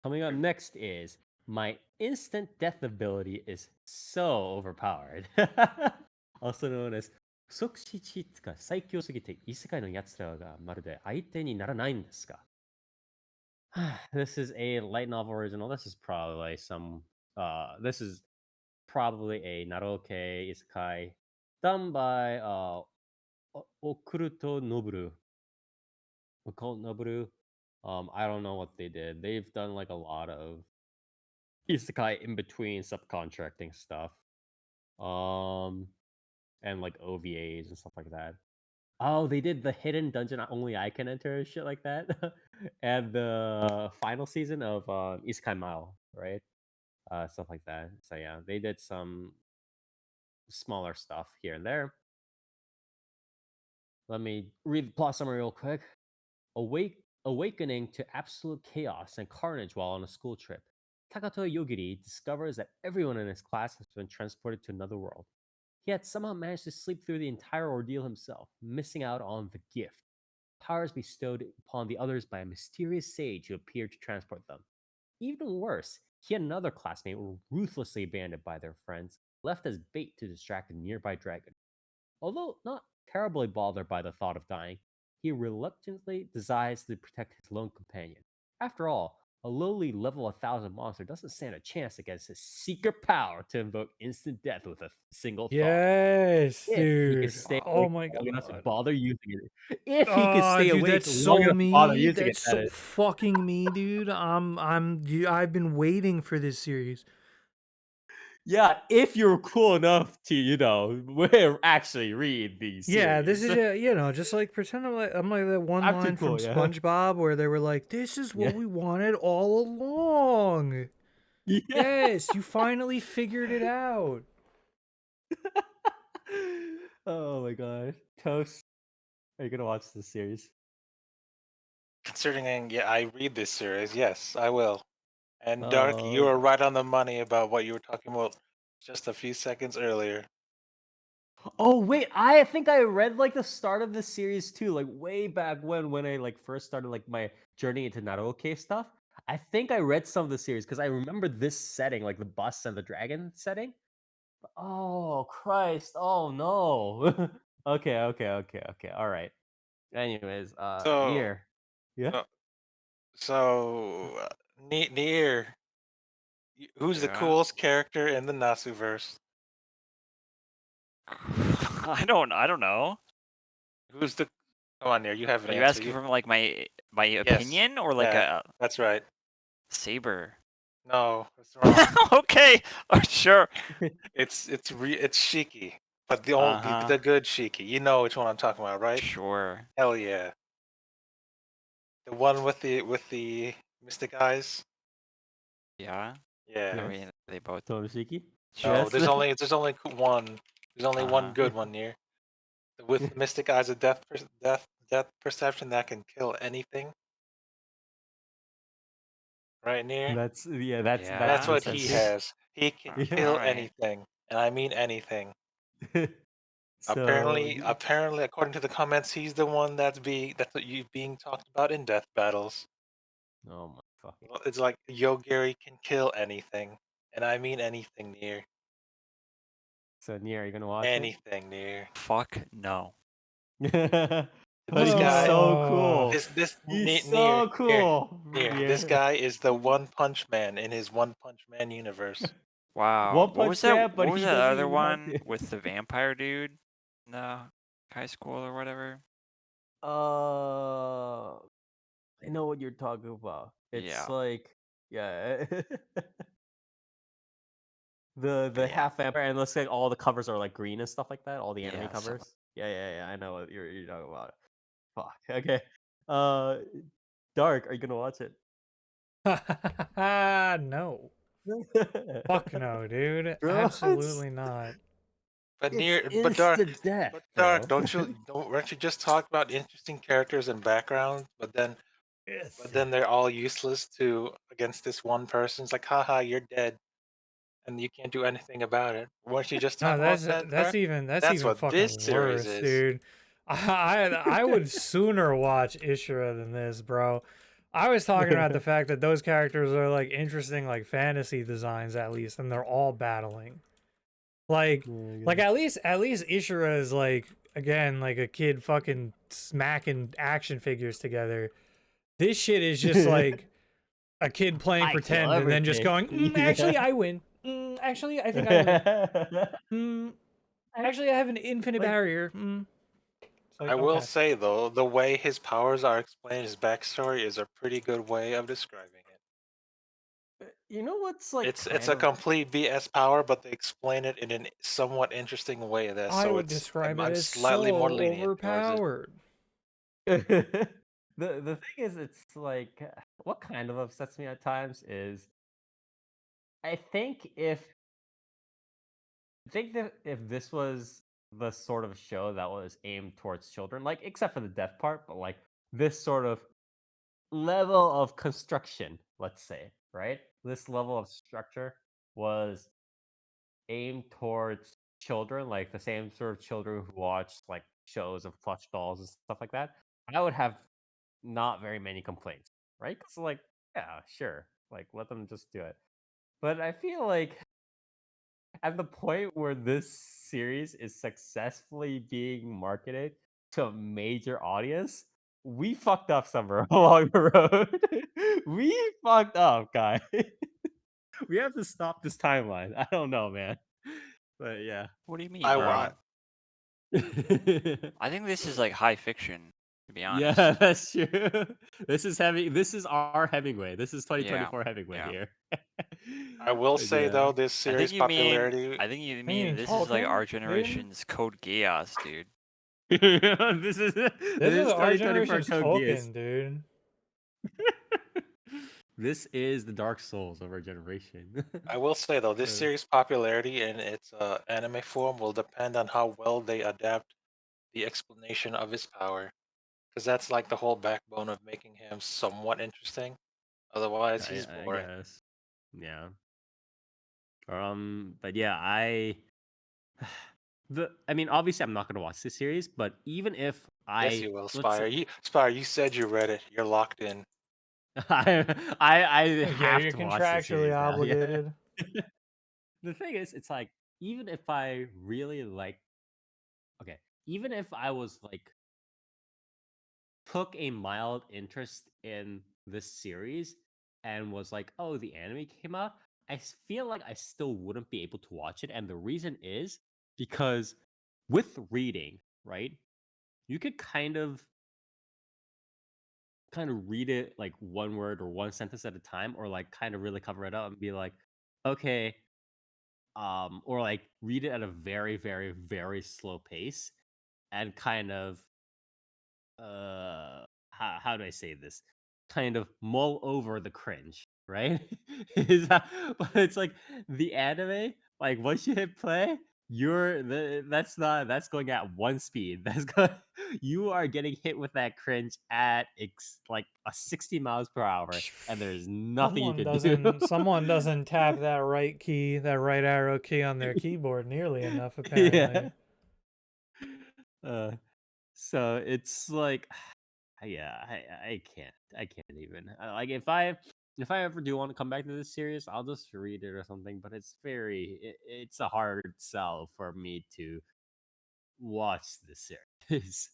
Coming up next is my instant death ability is so overpowered. Also known as Sokushi Cheat が最強すぎて異世界の奴らがまるで相手にならないんですか? This is a light novel original. This is probably this is probably a Naroke Isekai done by Okuruto Noboru. Occult Noboru. I don't know what they did. They've done like a lot of isekai in between subcontracting stuff. And like OVAs and stuff like that. Oh, they did the hidden dungeon only I can enter and shit like that. And the final season of Isekai Mile, right? Stuff like that. So yeah, they did some smaller stuff here and there. Let me read the plot summary real quick. Awakening to absolute chaos and carnage while on a school trip, Takato Yogiri discovers that everyone in his class has been transported to another world. He had somehow managed to sleep through the entire ordeal himself, missing out on the gift, powers bestowed upon the others by a mysterious sage who appeared to transport them. Even worse, he and another classmate were ruthlessly abandoned by their friends, left as bait to distract a nearby dragon. Although not terribly bothered by the thought of dying, he reluctantly decides to protect his lone companion. After all, a lowly level 1000 monster doesn't stand a chance against his secret power to invoke instant death with a single thought. Yes, If he could dude. stay Oh awake my long enough to god. bother using it. If he could Oh, stay dude, awake that's long so enough to bother me. using it, That's that so is. fucking me, dude. I've been waiting for this series. Yeah, if you're cool enough to, actually read these Yeah, this series. is just like pretend I'm like that one I'm too line from cool, yeah. SpongeBob where they were like, "This is what Yeah. we wanted all along." Yeah. Yes, you finally figured it out. Oh my god. Toast. Are you gonna watch this series? Considering, yeah, I read this series, yes, I will. And Dark, you Uh, are right on the money about what you were talking about just a few seconds earlier. oh wait, I think I read like the start of this series too, like way back when I like first started like my journey into Naruto stuff. I think I read some of the series because I remember this setting, like the bus and the dragon setting. Oh Christ! Oh no! Okay. All right. Anyways, So, Nier. Yeah. so, Nier, who's the Yeah. coolest character in the Nasuverse? I don't know. Who's the? Come on, Nier, you have an Are you answer. asking from like my Yes. opinion or like Yeah, a that's right. saber? No, that's wrong. Okay, sure. it's Shiki, but the Uh-huh. the good Shiki. You know which one I'm talking about, right? Sure. Hell yeah. The one with the mystic eyes. Yeah. Yeah. I mean, they both. Tomoshiki? No, Yes. there's only one. There's only one good one here. With mystic eyes of death perception that can kill anything. Right near. That's Yeah. That's what the he sensei. has. He can All kill right. anything, and I mean anything. So Apparently, according to the comments, he's the one that's being talked about in death battles. oh my fucking. It's like Yogiri can kill anything, and I mean anything near. So Nier, are you gonna watch Anything near. Fuck no. it? But This he's guy, so cool. He's near, so cool. This guy is the One Punch Man in his One Punch Man universe. Wow. One Punch Man, but What was he that doesn't other even have one to. with the vampire dude in the high school or whatever? I know what you're talking about. It's Yeah. like, yeah, the Yeah. half vampire, and looks like all the covers are like green and stuff like that. All the anime Yeah. covers. Yeah. I know what you're talking about. Fuck. Okay. Dark. Are you gonna watch it? No. Fuck no, dude. Bro, Absolutely not. But it's Dark, instant death, bro. weren't you just talk about interesting characters and backgrounds? But then they're all useless to against this one person. It's like, haha, you're dead, and you can't do anything about it. Weren't you just No, talking about that, Dark? that's That's even what this fucking series worse, is. dude. I would sooner watch Ishura than this, bro. I was talking about the fact that those characters are like interesting, like fantasy designs at least, and they're all battling. Like, at least Ishura is like again like a kid fucking smacking action figures together. This shit is just like a kid playing I kill pretend and then just going, everything. actually I win. Actually I think I win. Actually I have an infinite Like- barrier. It's like, I will okay. say though, the way his powers are explained, his backstory is a pretty good way of describing it. You know what's like It's kind a of complete BS power, but they explain it in a somewhat interesting way. That I so would it's describe it I'm as slightly so more lenient towards it. overpowered. the thing is, it's like what kind of upsets me at times is I think that if this was the sort of show that was aimed towards children, like except for the death part, but like this sort of level of construction, let's say, right? This level of structure was aimed towards children, like the same sort of children who watch like shows of plush dolls and stuff like that, I would have not very many complaints, right? Because like, yeah, sure, like let them just do it. But I feel like at the point where this series is successfully being marketed to a major audience, we fucked up somewhere along the road. We fucked up, guys. We have to stop this timeline. I don't know, man. But yeah. What do you mean? I We're want. on. I think this is like high fiction, to be honest. Yeah, that's true. This is our Hemingway. This is 2024 Hemingway yeah. here. I will But say yeah. though, this series popularity. I think you You mean mean this is like Tolkien, our dude? generation's Code Geass, dude. this is This is our 2024 generation's Code Geass. Tolkien, dude. This is the Dark Souls of our generation. I will say though, this Uh, series' popularity in its anime form will depend on how well they adapt the explanation of his power, because that's like the whole backbone of making him somewhat interesting. Otherwise, he's I boring. guess. Yeah. But yeah, I mean, obviously I'm not gonna watch this series, but even if Yes, I you will, let's Spire. Spire, you said you read it. You're locked in. I Yeah, have you're to watch this contractually series now. Yeah. obligated. The thing is, it's like even if I really like, okay, even if I was like took a mild interest in this series and was like, oh, the anime came out, feel like I still wouldn't be able to watch it. And the reason is because with reading, right, you could kind of read it like one word or one sentence at a time, or like kind of really cover it up and be like, okay, or like read it at a very, very, very slow pace and kind of how do I say this? Kind of mull over the cringe, right? But it's like the anime, like once you hit play, that's going at one speed. You are getting hit with that cringe at like a 60 miles per hour, and there's nothing you can do. Someone doesn't tap that right key, that right arrow key on their keyboard nearly enough, Yeah. apparently. So it's like yeah, I can't even like if I ever do want to come back to this series, I'll just read it or something. But it's a hard sell for me to watch this series.